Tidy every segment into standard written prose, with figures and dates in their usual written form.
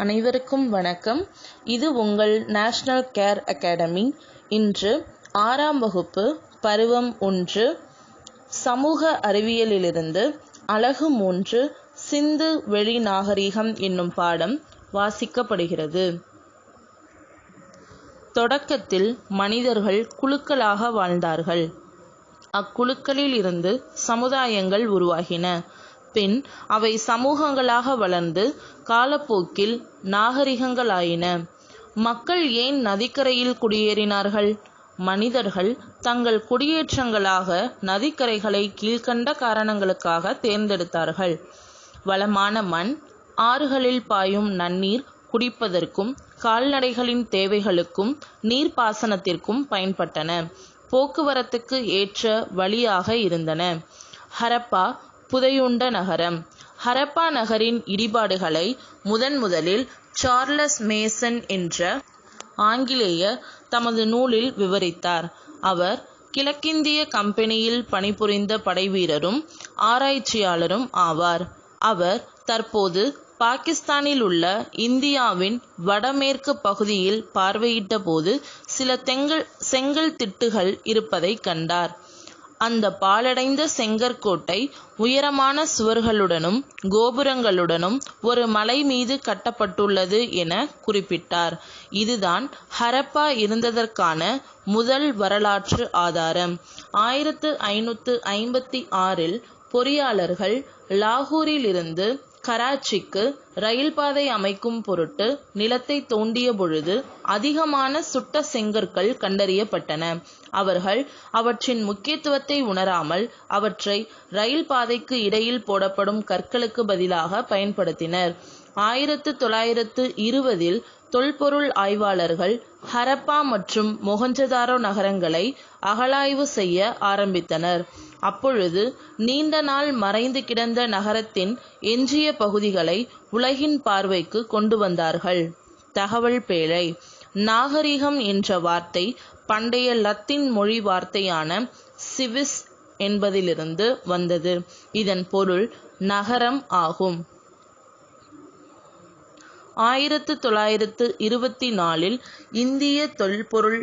அனைவருக்கும் வணக்கம். இது உங்கள் நேஷனல் கேர் அகாடமி. இன்று 6ஆம் வகுப்பு பருவம் 1 சமூக அறிவியலிலிருந்து அலகு 3 சிந்து வெளி நாகரிகம் என்னும் பாடம் வாசிக்கப்படுகிறது. தொடக்கத்தில் மனிதர்கள் குழுக்களாக வாழ்ந்தார்கள். அக்குழுக்களில் இருந்து சமுதாயங்கள் உருவாகின. பின் அவை சமூகங்களாக வளர்ந்து காலப்போக்கில் நாகரிகங்களாயின. மக்கள் ஏன் நதிக்கரையில் குடியேறினார்கள்? மனிதர்கள் தங்கள் குடியேற்றங்களாக நதிக்கரைகளை கீழ்க்கண்ட காரணங்களுக்காக தேர்ந்தெடுத்தார்கள். வளமான மண், ஆறுகளில் பாயும் நன்னீர் குடிப்பதற்கும் கால்நடைகளின் தேவைகளுக்கும் நீர்ப்பாசனத்திற்கும் பயன்பட்டன. போக்குவரத்துக்கு ஏற்ற வழியாக இருந்தன. ஹரப்பா புதையுண்ட நகரம். ஹரப்பா நகரின் இடிபாடுகளை முதலில் சார்லஸ் மேசன் என்ற ஆங்கிலேயர் தமது நூலில் விவரித்தார். அவர் கிழக்கிந்திய கம்பெனியில் பணிபுரிந்த படைவீரரும் ஆராய்ச்சியாளரும் ஆவார். அவர் தற்போது பாகிஸ்தானில் உள்ள இந்தியாவின் வடமேற்கு பகுதியில் பார்வையிட்ட போது சில செங்கல் திட்டுகள் இருப்பதை கண்டார். அந்த பாழடைந்த செங்கற்கோட்டை உயரமான சுவர்களுடனும் கோபுரங்களுடனும் ஒரு மலை மீது கட்டப்பட்டுள்ளது என குறிப்பிட்டார். இதுதான் ஹரப்பா இருந்ததற்கான முதல் வரலாற்று ஆதாரம். 1556 பொறியாளர்கள் லாகூரிலிருந்து கராச்சிக்கு ரயில் பாதை அமைக்கும் பொருட்டு நிலத்தை தோண்டிய பொழுது அதிகமான சுட்ட செங்கற்கள் கண்டறியப்பட்டன. அவர்கள் அவற்றின் முக்கியத்துவத்தை உணராமல் அவற்றை ரயில் பாதைக்கு இடையில் போடப்படும் கற்களுக்கு பதிலாக பயன்படுத்தினர். 1920 தொல்பொருள் ஆய்வாளர்கள் ஹரப்பா மற்றும் மொஹஞ்சதாரோ நகரங்களை அகழாய்வு செய்ய ஆரம்பித்தனர். அப்பொழுது நீண்ட நாள் மறைந்து கிடந்த நகரத்தின் எஞ்சிய பகுதிகளை உலகின் பார்வைக்கு கொண்டு வந்தார்கள். தகவல் பேழை. நாகரிகம் என்ற வார்த்தை பண்டைய லத்தீன் மொழி வார்த்தையான சிவிஸ் என்பதிலிருந்து வந்தது. இதன் பொருள் நகரம் ஆகும். 1924 இந்திய தொல்பொருள்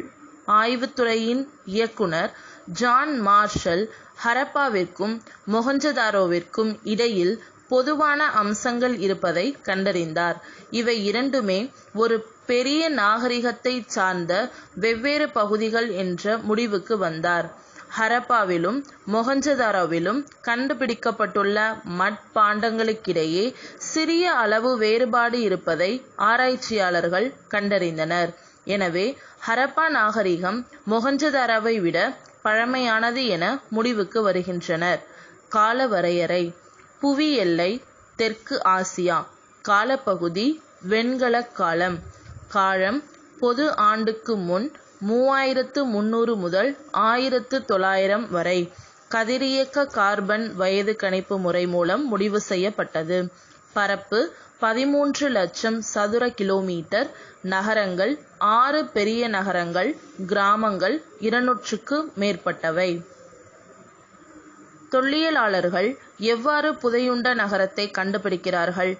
ஆய்வுத்துறையின் இயக்குனர் ஜான் மார்ஷல் ஹரப்பாவிற்கும் மொஹஞ்சதாரோவிற்கும் இடையில் பொதுவான அம்சங்கள் இருப்பதை கண்டறிந்தார். இவை இரண்டுமே ஒரு பெரிய நாகரிகத்தை சார்ந்த வெவ்வேறு பகுதிகள் என்ற முடிவுக்கு வந்தார். ஹரப்பாவிலும் மொஹஞ்சதாரோவிலும் கண்டுபிடிக்கப்பட்டுள்ள மட்பாண்டங்களுக்கிடையே சிறிய அளவு வேறுபாடு இருப்பதை ஆராய்ச்சியாளர்கள் கண்டறிந்தனர். எனவே ஹரப்பா நாகரிகம் மொஹஞ்சதாரோவை விட பழமையானது என முடிவுக்கு வருகின்றனர். கால வரையறை. புவி எல்லை தெற்கு ஆசியா. காலப்பகுதி வெண்கல காலம். காலம் பொது ஆண்டுக்கு முன் 3300 முதல் 1900 வரை கதிரியக்க கார்பன் வயது கணிப்பு முறை மூலம் முடிவு செய்யப்பட்டது. பரப்பு 13 லட்சம் சதுர கிலோமீட்டர். நகரங்கள் 6 பெரிய நகரங்கள். கிராமங்கள் 200க்கு மேற்பட்டவை. தொல்லியலாளர்கள் எவ்வாறு புதையுண்ட நகரத்தை கண்டுபிடிக்கிறார்கள்?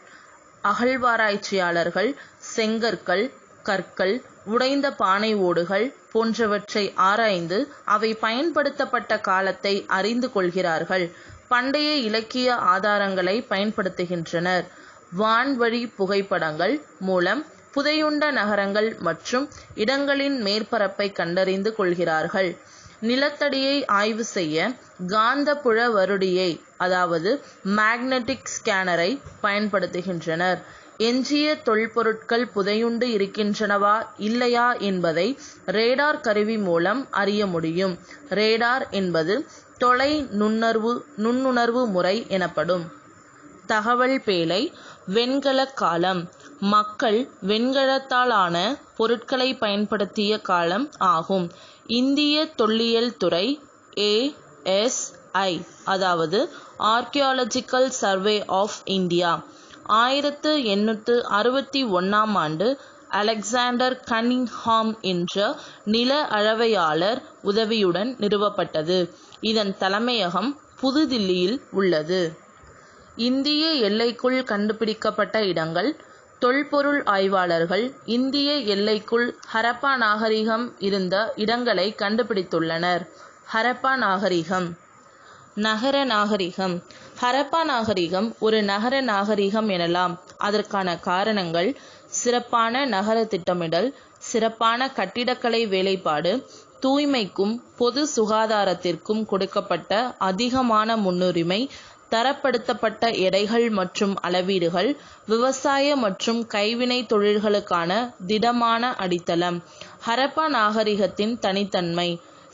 அகழ்வாராய்ச்சியாளர்கள் செங்கற்கள், கற்கள், உடைந்த பானை ஓடுகள் போன்றவற்றை ஆராய்ந்து அவை பயன்படுத்தப்பட்ட காலத்தை அறிந்து கொள்கிறார்கள். பண்டைய இலக்கிய ஆதாரங்களை பயன்படுத்துகின்றனர். வான்வழி புகைப்படங்கள் மூலம் புதையுண்ட நகரங்கள் மற்றும் இடங்களின் மேற்பரப்பை கண்டறிந்து கொள்கிறார்கள். நிலத்தடியை ஆய்வு செய்ய காந்த புல வருடியை அதாவது மேக்னெட்டிக் ஸ்கேனரை பயன்படுத்துகின்றனர். எஞ்சிய தொல்பொருட்கள் புதையுண்டு இருக்கின்றனவா இல்லையா என்பதை ரேடார் கருவி மூலம் அறிய முடியும். ரேடார் என்பது தொலை நுண்ணுணர்வு முறை எனப்படும். தகவல் பேழை. வெண்கல காலம். மக்கள் வெண்கலத்தாலான பொருட்களை பயன்படுத்திய காலம் ஆகும். இந்திய தொல்லியல் துறை ASI அதாவது ஆர்கியாலஜிக்கல் சர்வே ஆஃப் இந்தியா 1861 ஆண்டு அலெக்சாண்டர் கன்னிங்ஹாம் என்ற நில அளவையாளர் உதவியுடன் நிறுவப்பட்டது. இதன் தலைமையகம் புதுதில்லியில் உள்ளது. இந்திய எல்லைக்குள் கண்டுபிடிக்கப்பட்ட இடங்கள் தொல்பொருள் ஆய்வாளர்கள் இந்திய எல்லைக்குள் ஹரப்பா நாகரிகம் இருந்த இடங்களை கண்டுபிடித்துள்ளனர். ஹரப்பா நாகரிகம். நகர நாகரிகம். ஹரப்பா நாகரிகம் ஒரு நகர நாகரிகம் எனலாம். அதற்கான காரணங்கள் சிறப்பான நகர திட்டமிடல், சிறப்பான கட்டிடக்கலை வேலைப்பாடு, தூய்மைக்கும் பொது சுகாதாரத்திற்கும் கொடுக்கப்பட்ட அதிகமான முன்னுரிமை, தரப்படுத்தப்பட்ட எடைகள் மற்றும் அளவீடுகள், விவசாய மற்றும் கைவினை தொழில்களுக்கான திடமான அடித்தளம். ஹரப்பா நாகரிகத்தின் தனித்தன்மை.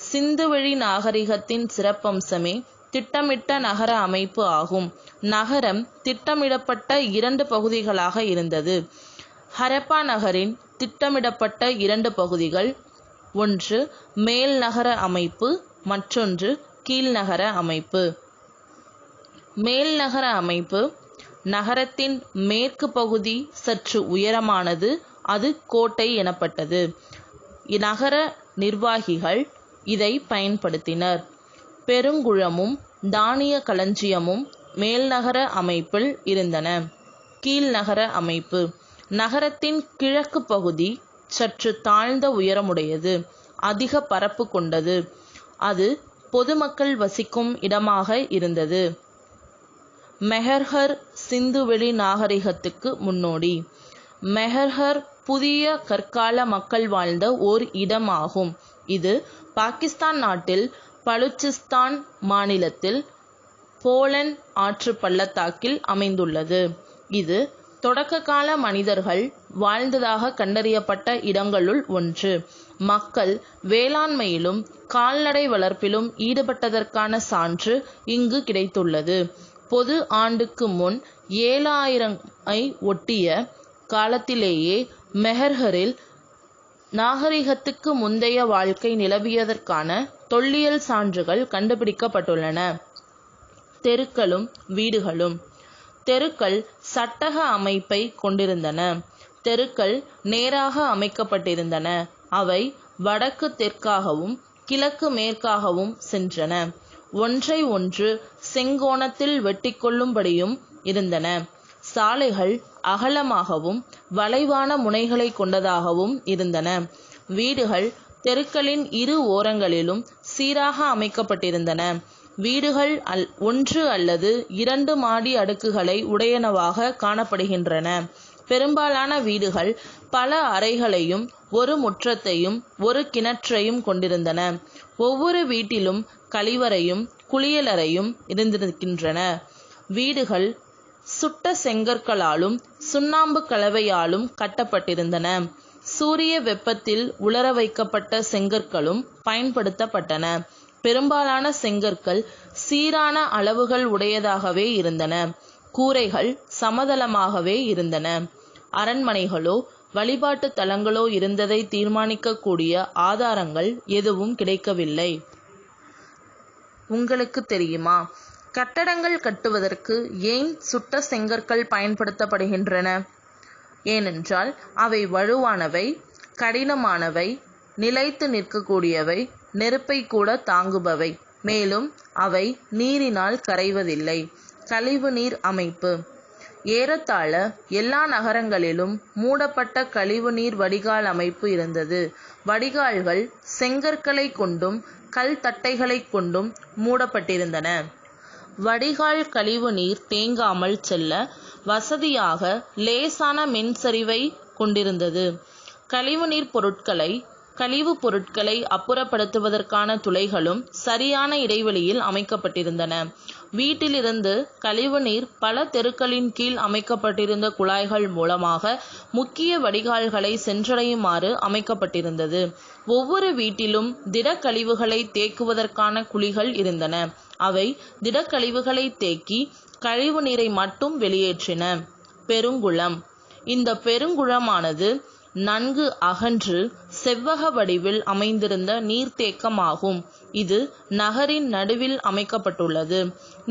சிந்துவெளி நாகரிகத்தின் சிறப்பம்சமே திட்டமிட்ட நகர அமைப்பு ஆகும். நகரம் திட்டமிடப்பட்ட 2 பகுதிகளாக இருந்தது. ஹரப்பா நகரின் திட்டமிடப்பட்ட 2 பகுதிகள், ஒன்று மேல் நகர அமைப்பு, மற்றொன்று கீழ்நகர அமைப்பு. மேல் நகர அமைப்பு. நகரத்தின் மேற்கு பகுதி சற்று உயரமானது. அது கோட்டை எனப்பட்டது. நகர நிர்வாகிகள் இதை பயன்படுத்தினர். பெருங்குளமும் தானிய களஞ்சியமும் மேல்நகர அமைப்பில் இருந்தன. கீழ்நகர அமைப்பு. நகரத்தின் கிழக்கு பகுதி சற்று தாழ்ந்த உயரமுடையது, அதிக பரப்பு கொண்டது. அது பொதுமக்கள் வசிக்கும் இடமாக இருந்தது. மெஹர்ஹர் சிந்துவெளி நாகரிகத்துக்கு முன்னோடி. மெஹர்ஹர் புதிய கற்கால மக்கள் வாழ்ந்த ஓர் இடம் ஆகும். இது பாகிஸ்தான் நாட்டில் பலுச்சிஸ்தான் மாநிலத்தில் போலன் ஆற்று பள்ளத்தாக்கில் அமைந்துள்ளது. இது தொடக்ககால மனிதர்கள் வாழ்ந்ததாக கண்டறியப்பட்ட இடங்களுள் ஒன்று. மக்கள் வேளாண்மையிலும் கால்நடை வளர்ப்பிலும் ஈடுபட்டதற்கான சான்று இங்கு கிடைத்துள்ளது. பொது ஆண்டுக்கு முன் 7000 ஒட்டிய காலத்திலேயே மெஹர்ஹரில் நாகரிகத்துக்கு முந்தைய வாழ்க்கை நிலவியதற்கான தொல்லியல் சான்றுகள் கண்டுபிடிக்கப்பட்டுள்ளன. தெருக்களும் வீடுகளும். தெருக்கள் சட்டக அமைப்பை கொண்டிருந்தன. தெருக்கள் நேராக அமைக்கப்பட்டிருந்தன. அவை வடக்கு தெற்காகவும் கிழக்கு மேற்காகவும் சென்றன. ஒன்றை ஒன்று செங்கோணத்தில் வெட்டிக்கொள்ளும்படியும் இருந்தன. சாலைகள் அகலமாகவும் வளைவான முனைகளை கொண்டதாகவும் இருந்தன. வீடுகள் தெருக்களின் இரு ஓரங்களிலும் சீராக அமைக்கப்பட்டிருந்தன. வீடுகள் 1 அல்லது 2 மாடி அடுக்குகளை உடையனவாக காணப்படுகின்றன. பெரும்பாலான வீடுகள் பல அறைகளையும் ஒரு முற்றத்தையும் ஒரு கிணற்றையும் கொண்டிருந்தன. ஒவ்வொரு வீட்டிலும் கழிவறையும் குளியலறையும் இருந்திருக்கின்றன. வீடுகள் சுட்ட செங்கற்களாலும் சுண்ணாம்பு கலவையாலும் கட்டப்பட்டிருந்தன. சூரிய வெப்பத்தில் உலர வைக்கப்பட்ட செங்கற்களும் பயன்படுத்தப்பட்டன. பெரும்பாலான செங்கற்கள் சீரான அளவுகள் உடையதாகவே இருந்தன. கூரைகள் சமதளமாகவே இருந்தன. அரண்மனைகளோ வழிபாட்டு தலங்களோ இருந்ததை தீர்மானிக்கக்கூடிய ஆதாரங்கள் எதுவும் கிடைக்கவில்லை. உங்களுக்கு தெரியுமா, கட்டடங்கள் கட்டுவதற்கு ஏன் சுட்ட செங்கற்கள் பயன்படுத்தப்படுகின்றன? ஏனென்றால் அவை வலுவானவை, கடினமானவை, நிலைத்து நிற்கக்கூடியவை, நெருப்பை கூட தாங்குபவை. மேலும் அவை நீரினால் கரைவதில்லை. கழிவு நீர் அமைப்பு. ஏறத்தாழ எல்லா நகரங்களிலும் மூடப்பட்ட கழிவு நீர் வடிகால் அமைப்பு இருந்தது. வடிகால்கள் செங்கற்களை கொண்டும் கல் தட்டைகளை கொண்டும் மூடப்பட்டிருந்தன. வடிகால் கழிவு நீர் தேங்காமல் செல்ல வசதியாக லேசான மின்சரிவை கொண்டிருந்தது. கழிவுப் பொருட்களை அப்புறப்படுத்துவதற்கான துளைகளும் சரியான இடைவெளியில் அமைக்கப்பட்டிருந்தன. வீட்டிலிருந்து கழிவுநீர் பல தெருக்களின் கீழ் அமைக்கப்பட்டிருந்த குழாய்கள் மூலமாக முக்கிய வடிகால்களை சென்றடையுமாறு அமைக்கப்பட்டிருந்தது. ஒவ்வொரு வீட்டிலும் திடக்கழிவுகளை தேக்குவதற்கான குழிகள் இருந்தன. அவை திடக்கழிவுகளை தேக்கி கழிவு நீரை மட்டும் வெளியேற்றின. பெருங்குளம். இந்த பெருங்குளமானது நன்கு அகன்று செவ்வக வடிவில் அமைந்திருந்த நீர்த்தேக்கமாகும். இது நகரின் நடுவில் அமைக்கப்பட்டுள்ளது.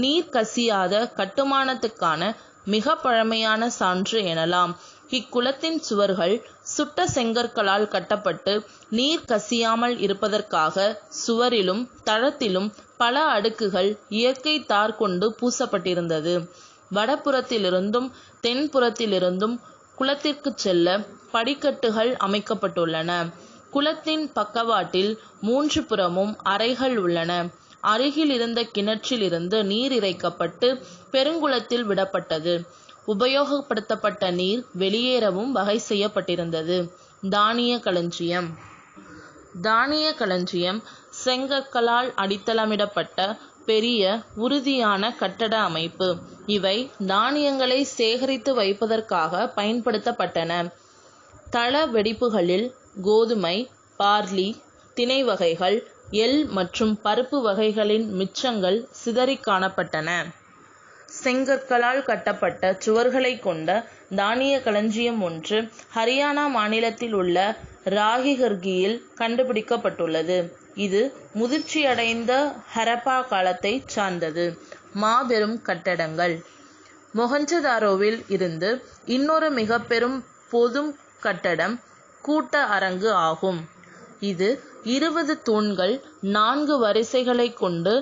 நீர் கசியாத கட்டுமானத்துக்கான மிக பழமையான சான்று எனலாம். இக்குளத்தின் சுவர்கள் சுட்ட செங்கற்களால் கட்டப்பட்டு நீர் கசியாமல் இருப்பதற்காக சுவரிலும் தளத்திலும் பல அடுக்குகள் இயற்கை தார் கொண்டு பூசப்பட்டிருந்தது. வடபுறத்திலிருந்தும் தென்புறத்திலிருந்தும் குளத்திற்கு செல்ல படிக்கட்டுகள் அமைக்கப்பட்டுள்ளன. குளத்தின் பக்கவாட்டில் 3 புறமும் அறைகள் உள்ளன. அருகில் இருந்த கிணற்றில் இருந்து நீர் இறைக்கப்பட்டு பெருங்குளத்தில் விடப்பட்டது. உபயோகப்படுத்தப்பட்ட நீர் வெளியேறவும் வகை செய்யப்பட்டிருந்தது. தானிய களஞ்சியம். தானிய களஞ்சியம் செங்கற்களால் அடித்தளமிடப்பட்ட பெரிய உறுதியான கட்டட அமைப்பு. இவை தானியங்களை சேகரித்து வைப்பதற்காக பயன்படுத்தப்பட்டன. தள வெடிப்புகளில் கோதுமை, பார்லி, திணை வகைகள், எள் மற்றும் பருப்பு வகைகளின் மிச்சங்கள் சிதறிக் காணப்பட்டன. செங்கற்களால் கட்டப்பட்ட சுவர்களை கொண்ட தானிய களஞ்சியம் ஒன்று ஹரியானா மாநிலத்தில் உள்ள ராகிகர்கியில் கண்டுபிடிக்கப்பட்டுள்ளது. இது முதிர்ச்சியடைந்த ஹரப்பா காலத்தை சார்ந்தது. மாபெரும் கட்டடங்கள். மொஹஞ்சதாரோவில் இருந்து இன்னொரு மிக பெரும் பொது கட்டடம் கூட்ட அரங்கு ஆகும். இது 20 தூண்கள் 4 வரிசைகளை கொண்டு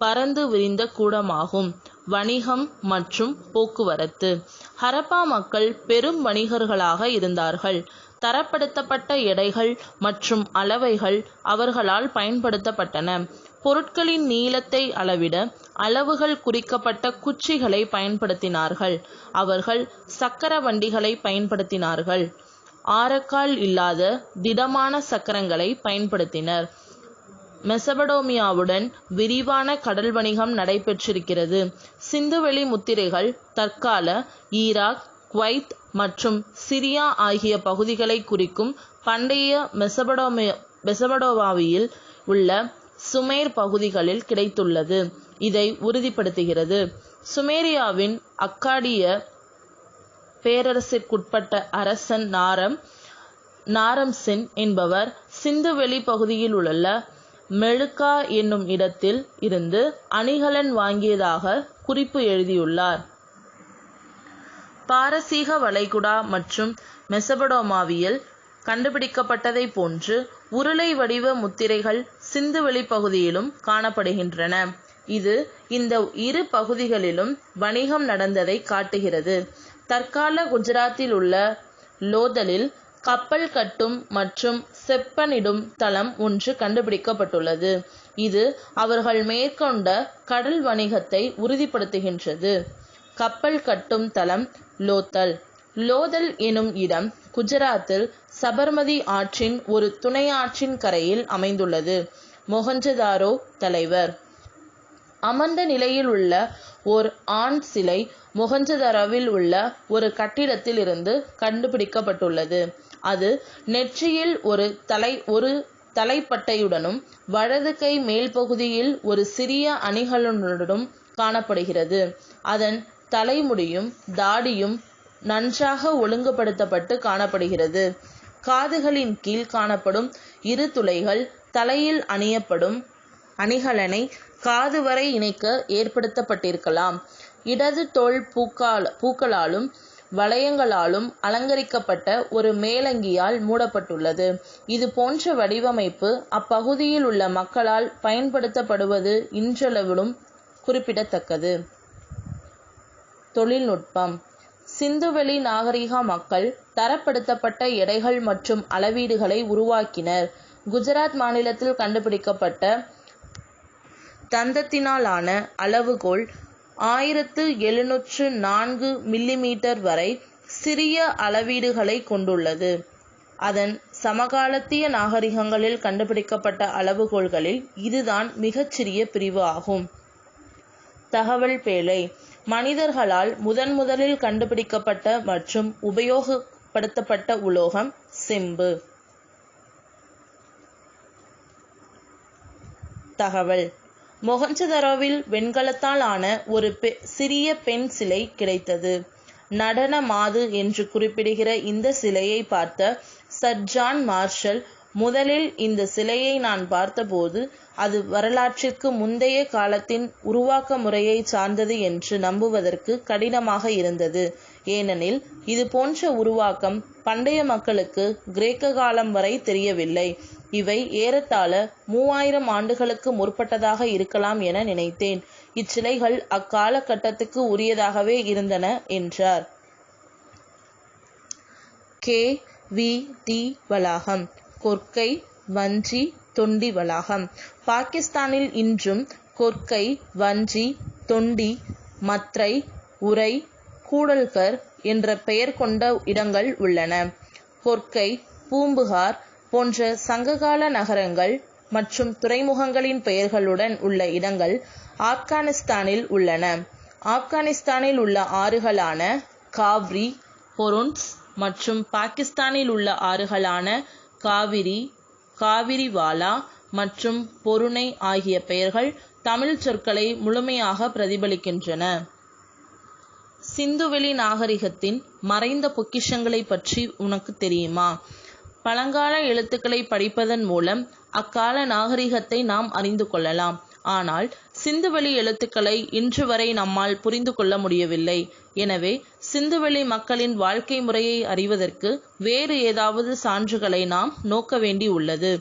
பரந்து விரிந்த கூடமாகும். வணிகம் மற்றும் போக்குவரத்து. ஹரப்பா மக்கள் பெரும் வணிகர்களாக இருந்தார்கள். தரப்படுத்தப்பட்ட எடைகள் மற்றும் அளவைகள் அவர்களால் பயன்படுத்தப்பட்டன. பொருட்களின் நீளத்தை அளவிட அளவுகள் குறிக்கப்பட்ட குச்சிகளை பயன்படுத்தினார்கள். அவர்கள் சக்கர வண்டிகளை பயன்படுத்தினார்கள். ஆரக்கால் இல்லாத திடமான சக்கரங்களை பயன்படுத்தினர். மெசபடோமியாவுடன் விரிவான கடல் வணிகம் நடைபெற்றிருக்கிறது. சிந்துவெளி முத்திரைகள் தற்கால ஈராக், குவைத் மற்றும் சிரியா ஆகிய பகுதிகளை குறிக்கும். பண்டைய மெசபடோமியாவில் உள்ள சுமேர் பகுதிகளில் கிடைத்துள்ளது. இதை உறுதிப்படுத்துகிறது. சுமேரியாவின் அக்காடிய பேரரசிற்குட்பட்ட அரசன் நாரம்சின் என்பவர் சிந்துவெளி பகுதியில் உள்ள மெழுக்கா என்னும் இடத்தில் இருந்து அணிகலன் வாங்கியதாக குறிப்பு எழுதியுள்ளார். பாரசீக வளைகுடா மற்றும் மெசபடோமாவியில் கண்டுபிடிக்கப்பட்டதை போன்று உருளை வடிவ முத்திரைகள் சிந்துவெளி பகுதியிலும் காணப்படுகின்றன. இது இந்த இரு பகுதிகளிலும் வணிகம் நடந்ததை காட்டுகிறது. தற்கால குஜராத்தில் உள்ள லோதலில் கப்பல் கட்டும் மற்றும் செப்பனிடும் தளம் ஒன்று கண்டுபிடிக்கப்பட்டுள்ளது. இது அவர்கள் மேற்கொண்ட கடல் வணிகத்தை உறுதிப்படுத்துகின்றது. கப்பல் கட்டும் தளம் லோத்தல். லோதல் எனும் இடம் குஜராத்தில் சபர்மதி ஆற்றின் ஒரு துணை ஆற்றின் கரையில் அமைந்துள்ளது. மொஹஞ்சதாரோ தலைவர். அமர்ந்த நிலையில் உள்ள ஓர் ஆண் சிலை மொஹஞ்சதாரோவில் உள்ள ஒரு கட்டிடத்தில் இருந்து கண்டுபிடிக்கப்பட்டுள்ளது. அது நெற்றியில் ஒரு தலைப்பட்டையுடனும் வலது கை மேல் பகுதியில் ஒரு சிறிய அணிகலனுடனும் காணப்படுகிறது. அதன் தலைமுடியும் தாடியும் நன்றாக ஒழுங்குபடுத்தப்பட்டு காணப்படுகிறது. காதுகளின் கீழ் காணப்படும் 2 துளைகள் தலையில் அணியப்படும் அணிகலனை காது வரை இணைக்க ஏற்படுத்தப்பட்டிருக்கலாம். இடது தோள் பூக்களாலும் வளையங்களாலும் அலங்கரிக்கப்பட்ட ஒரு மேலங்கியால் மூடப்பட்டுள்ளது. இது போன்ற வடிவமைப்பு அப்பகுதியில் உள்ள மக்களால் பயன்படுத்தப்படுவது இன்றளவிலும் குறிப்பிடத்தக்கது. தொழில்நுட்பம். சிந்துவெளி நாகரிக மக்கள் தரப்படுத்தப்பட்ட எடைகள் மற்றும் அளவீடுகளை உருவாக்கினர். குஜராத் மாநிலத்தில் கண்டுபிடிக்கப்பட்ட தந்தத்தினாலான அளவுகோல் 1704 மில்லிமீட்டர் வரை சிறிய அளவீடுகளை கொண்டுள்ளது. அதன் சமகாலத்திய நாகரிகங்களில் கண்டுபிடிக்கப்பட்ட அளவுகோல்களில் இதுதான் மிகச்சிறிய பிரிவு ஆகும். தகவல் பேழை. மனிதர்களால் முதலில் கண்டுபிடிக்கப்பட்ட மற்றும் உபயோகப்படுத்தப்பட்ட உலோகம் செம்பு. தகவல். மொஹஞ்சதாரோவில் வெண்கலத்தால் ஆன ஒரு சிறிய பெண் சிலை கிடைத்தது. நடன மாது என்று குறிப்பிடுகிற இந்த சிலையை பார்த்த சர் ஜான் மார்ஷல், முதலில் இந்த சிலையை நான் பார்த்தபோது அது வரலாற்றிற்கு முந்தைய காலத்தின் உருவாக்க முறையை சார்ந்தது என்று நம்புவதற்கு கடினமாக இருந்தது. ஏனெனில் இது போன்ற உருவாக்கம் பண்டைய மக்களுக்கு கிரேக்க காலம் வரை தெரியவில்லை. இவை ஏறத்தாழ 3000 ஆண்டுகளுக்கு முற்பட்டதாக இருக்கலாம் என நினைத்தேன். இச்சிலைகள் அக்காலகட்டத்துக்கு உரியதாகவே இருந்தன என்றார். KVD வளாகம், கொர்க்கை, வஞ்சி, தொண்டி வளாகம். பாகிஸ்தானில் இன்றும் கொர்க்கை, வஞ்சி, தொண்டி, மத்ரை, உரை, கூடல்கர் என்ற பெயர் கொண்ட இடங்கள் உள்ளன. கொர்க்கை, பூம்புகார் போன்ற சங்ககால நகரங்கள் மற்றும் துறைமுகங்களின் பெயர்களுடன் உள்ள இடங்கள் ஆப்கானிஸ்தானில் உள்ளன. ஆப்கானிஸ்தானில் உள்ள ஆறுகளான காவ்ரி, பொருன்ஸ் மற்றும் பாகிஸ்தானில் உள்ள ஆறுகளான காவிரி, காவிரிவாலா மற்றும் பொருணை ஆகிய பெயர்கள் தமிழ் சொற்களை முழுமையாக பிரதிபலிக்கின்றன. சிந்துவெளி நாகரிகத்தின் மறைந்த பொக்கிஷங்களை பற்றி உனக்கு தெரியுமா? பழங்கால எழுத்துக்களை படிப்பதன் மூலம் அக்கால நாகரிகத்தை நாம் அறிந்து கொள்ளலாம். ஆனால் சிந்துவெளி எழுத்துக்களை இன்று வரை நம்மால் புரிந்து கொள்ள முடியவில்லை. எனவே சிந்துவெளி மக்களின் வாழ்க்கை முறையை அறிவதற்கு வேறு ஏதாவது சான்றுகளை நாம் நோக்க வேண்டி உள்ளது.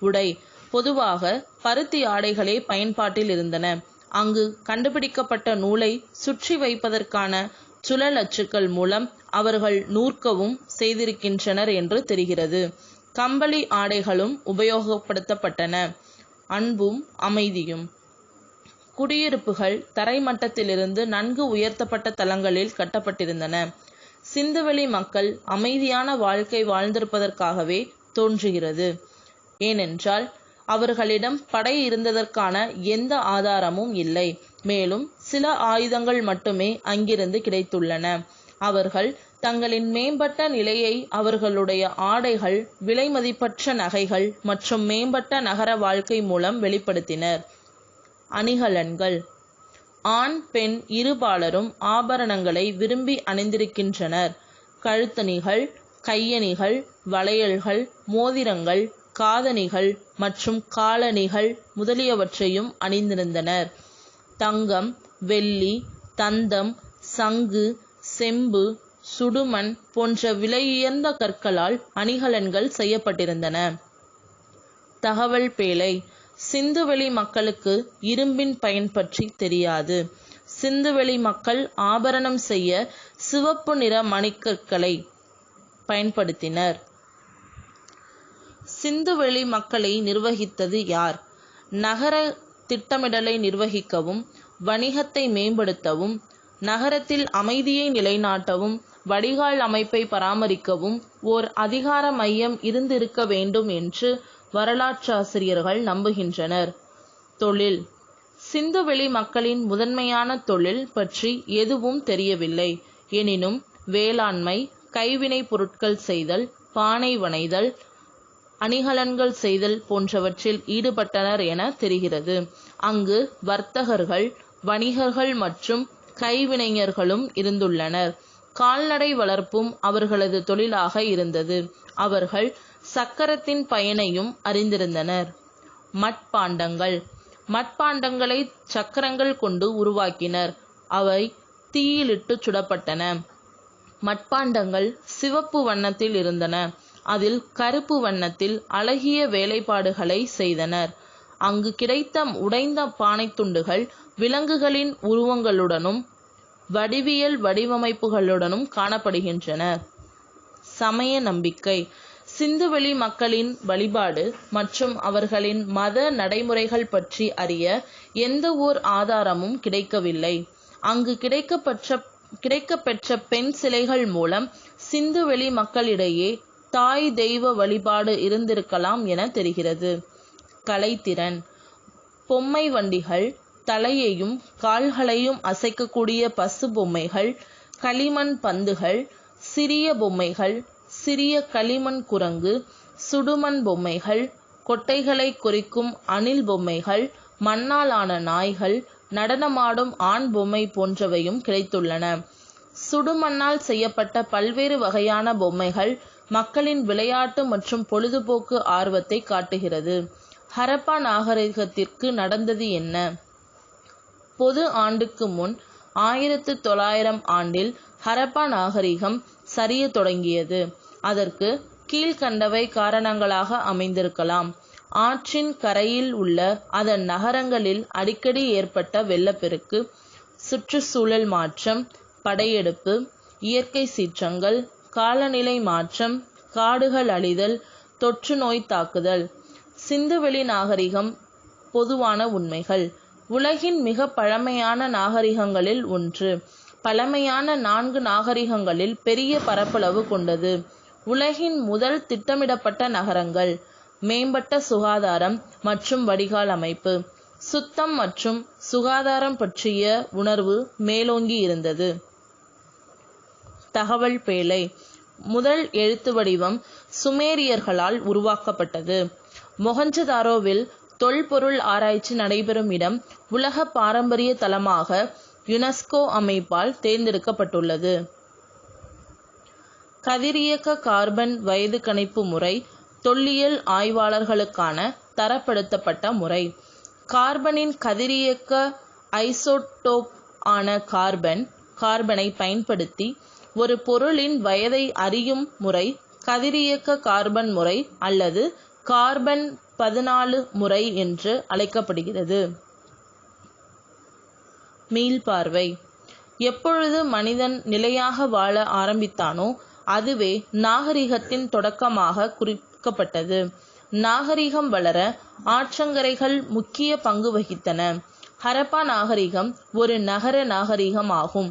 உடை. பொதுவாக பருத்தி ஆடைகளே பயன்பாட்டில் இருந்தன. அங்கு கண்டுபிடிக்கப்பட்ட நூலை சுற்றி வைப்பதற்கான சுழல் அச்சுக்கள் மூலம் அவர்கள் நூற்கவும் செய்திருக்கின்றனர் என்று தெரிகிறது. கம்பளி ஆடைகளும் உபயோகப்படுத்தப்பட்டன. அன்பும் அமைதியும். குடியிருப்புகள் தரைமட்டத்திலிருந்து நன்கு உயர்த்தப்பட்ட தளங்களில் கட்டப்பட்டிருந்தன. சிந்துவெளி மக்கள் அமைதியான வாழ்க்கை வாழ்ந்திருப்பதற்காகவே தோன்றுகிறது. ஏனென்றால் அவர்களிடம் படை இருந்ததற்கான எந்த ஆதாரமும் இல்லை. மேலும் சில ஆயுதங்கள் மட்டுமே அங்கிருந்து கிடைத்துள்ளன. அவர்கள் தங்களின் மேம்பட்ட நிலையை அவர்களுடைய ஆடைகள், விலைமதிப்பற்ற நகைகள் மற்றும் மேம்பட்ட நகர வாழ்க்கை மூலம் வெளிப்படுத்தினர். அணிகலன்கள். ஆண், பெண் இருபாலரும் ஆபரணங்களை விரும்பி அணிந்திருக்கின்றனர். கழுத்தணிகள், கையணிகள், வளையல்கள், மோதிரங்கள், காதணிகள் மற்றும் காலணிகள் முதலியவற்றையும் அணிந்திருந்தனர். தங்கம், வெள்ளி, தந்தம், சங்கு, செம்பு, சுடுமண் போன்ற விலையுயர்ந்த கற்களால் அணிகலன்கள் செய்யப்பட்டிருந்தன. தகவல் பேழை. சிந்துவெளி மக்களுக்கு இரும்பின் பயன் பற்றி தெரியாது. சிந்துவெளி மக்கள் ஆபரணம் செய்ய சிவப்பு நிற மணிக்கற்களை பயன்படுத்தினர். சிந்துவெளி மக்களை நிர்வகித்தது யார்? நகர திட்டமிடலை நிர்வகிக்கவும், வணிகத்தை மேம்படுத்தவும், நகரத்தில் அமைதியை நிலைநாட்டவும், வடிகால் அமைப்பை பராமரிக்கவும் ஓர் அதிகார மையம் இருந்திருக்க வேண்டும் என்று வரலாற்றாசிரியர்கள் நம்புகின்றனர். தொழில். சிந்துவெளி மக்களின் முதன்மையான தொழில் பற்றி எதுவும் தெரியவில்லை. எனினும் வேளாண்மை, கைவினைப் பொருட்கள் செய்தல், பானை வனைதல், அணிகலன்கள் செய்தல் போன்றவற்றில் ஈடுபட்டனர் என தெரிகிறது. அங்கு வர்த்தகர்கள், வணிகர்கள் மற்றும் கைவினைஞர்களும் இருந்துள்ளனர். கால்நடை வளர்ப்பும் அவர்களது தொழிலாக இருந்தது. அவர்கள் சக்கரத்தின் பயனையும் அறிந்திருந்தனர். மட்பாண்டங்கள். மட்பாண்டங்களை சக்கரங்கள் கொண்டு உருவாக்கினர். அவை தீயிலிட்டு சுடப்பட்டன. மட்பாண்டங்கள் சிவப்பு வண்ணத்தில் இருந்தன. அதில் கருப்பு வண்ணத்தில் அழகிய வேலைப்பாடுகளை செய்தனர். அங்கு கிடைத்த உடைந்த பானை துண்டுகள் விலங்குகளின் உருவங்களுடனும் வடிவியல் வடிவமைப்புகளுடனும் காணப்படுகின்றன. சமய நம்பிக்கை. சிந்துவெளி மக்களின் வழிபாடு மற்றும் அவர்களின் மத நடைமுறைகள் பற்றி அறிய எந்த ஓர் ஆதாரமும் கிடைக்கவில்லை. அங்கு கிடைக்கப்பெற்ற பெண் சிலைகள் மூலம் சிந்துவெளி மக்களிடையே தாய் தெய்வ வழிபாடு இருந்திருக்கலாம் என தெரிகிறது. கலைத்திறன். பொம்மை வண்டிகள், தலையையும் கால்களையும் அசைக்கக்கூடிய பசு பொம்மைகள், களிமண் பந்துகள், சிறிய பொம்மைகள், சிறிய களிமண் குரங்கு, சுடுமண் பொம்மைகள், கொட்டைகளை குறிக்கும் அணில் பொம்மைகள், மண்ணால் ஆன நாய்கள், நடனமாடும் ஆண் பொம்மை போன்றவையும் கிடைத்துள்ளன. சுடுமண்ணால் செய்யப்பட்ட பல்வேறு வகையான பொம்மைகள் மக்களின் விளையாட்டு மற்றும் பொழுதுபோக்கு ஆர்வத்தை காட்டுகிறது. ஹரப்பா நாகரிகத்திற்கு நடந்தது என்ன? பொது ஆண்டுக்கு முன் 1900 ஆண்டில் ஹரப்பா நாகரிகம் சரிய தொடங்கியது. அதற்கு கீழ்கண்டவை காரணங்களாக அமைந்திருக்கலாம். ஆற்றின் கரையில் உள்ள அதன் நகரங்களில் அடிக்கடி ஏற்பட்ட வெள்ளப்பெருக்கு, சுற்றுச்சூழல் மாற்றம், படையெடுப்பு, இயற்கை சீற்றங்கள், காலநிலை மாற்றம், காடுகள் அழிதல், தொற்று நோய் தாக்குதல். சிந்துவெளி நாகரிகம். பொதுவான உண்மைகள். உலகின் மிக பழமையான நாகரிகங்களில் ஒன்று. பழமையான 4 நாகரிகங்களில் பெரிய பரப்பளவு கொண்டது. உலகின் முதல் திட்டமிடப்பட்ட நகரங்கள். மேம்பட்ட சுகாதாரம் மற்றும் வடிகால் அமைப்பு. சுத்தம் மற்றும் சுகாதாரம் பற்றிய உணர்வு மேலோங்கி இருந்தது. தகவல் பேழை. முதல் எழுத்து வடிவம் சுமேரியர்களால் உருவாக்கப்பட்டது. மொஹஞ்சதாரோவில் தொல்பொருள் ஆராய்ச்சி நடைபெறும் இடம் உலக பாரம்பரிய தலமாக யுனெஸ்கோ அமைப்பால் தேர்ந்தெடுக்கப்பட்டுள்ளது. கதிரியக்க கார்பன் வயது கணிப்பு முறை தொல்லியல் ஆய்வாளர்களுக்கான தரப்படுத்தப்பட்ட முறை. கார்பனின் கதிரியக்க ஐசோடோப் ஆன கார்பனை பயன்படுத்தி ஒரு பொருளின் வயதை அறியும் முறை கதிரியக்க கார்பன் முறை அல்லது கார்பன் 14 முறை என்று அழைக்கப்படுகிறது. மீள்பார்வை. எப்பொழுது மனிதன் நிலையாக வாழ ஆரம்பித்தானோ அதுவே நாகரிகத்தின் தொடக்கமாக குறிக்கப்பட்டது. நாகரிகம் வளர ஆற்றங்கரைகள் முக்கிய பங்கு வகித்தன. ஹரப்பா நாகரிகம் ஒரு நகர நாகரிகம் ஆகும்.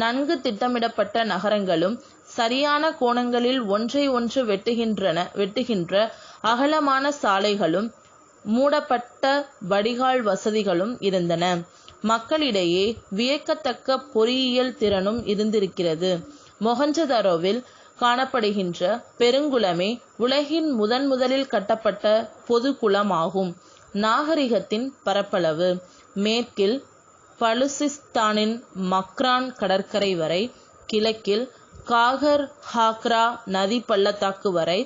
நன்கு திட்டமிடப்பட்ட நகரங்களும் சரியான கோணங்களில் ஒன்றை ஒன்று வெட்டுகின்ற அகலமான சாலைகளும் மூடப்பட்ட வடிகால் வசதிகளும் இருந்தன. மக்களிடையே வியக்கத்தக்க பொறியியல் திறனும் இருந்திருக்கிறது. மொஹஞ்சதாரோவில் காணப்படுகின்ற பெருங்குளமே உலகின் முதலில் கட்டப்பட்ட பொது குளம் ஆகும். நாகரிகத்தின் பரப்பளவு. மேற்கில் பலுசிஸ்தானின் மக்ரான் கடற்கரை வரை, கிழக்கில் காகர் ஹாக்ரா நதி பள்ளத்தாக்கு வரை,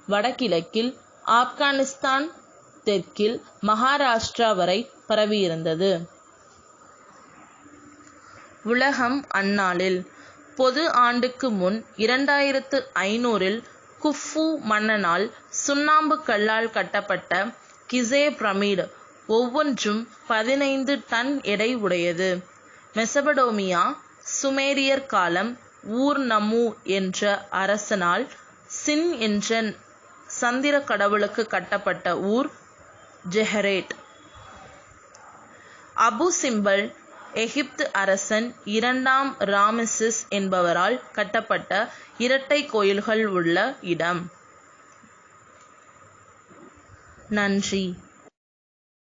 வடகிழக்கில் ஆப்கானிஸ்தான், தெற்கில் மகாராஷ்டிரா வரை பரவியிருந்தது. உலகம் அந்நாளில். பொது ஆண்டுக்கு முன் 2500 குஃபு மன்னனால் சுண்ணாம்பு கல்லால் கட்டப்பட்ட கிசே பிரமிடு ஒவ்வொன்றும் 15 டன் எடை உடையது. மெசபடோமியா. சுமேரியர் காலம். ஊர் நமு என்ற அரசனால் சின் என்ற சந்திர கடவுளுக்கு கட்டப்பட்ட ஊர் ஜெஹரேட். அபு சிம்பல் எகிப்து அரசன் 2ஆம் ராமசிஸ் என்பவரால் கட்டப்பட்ட இரட்டை கோயில்கள் உள்ள இடம். நன்றி.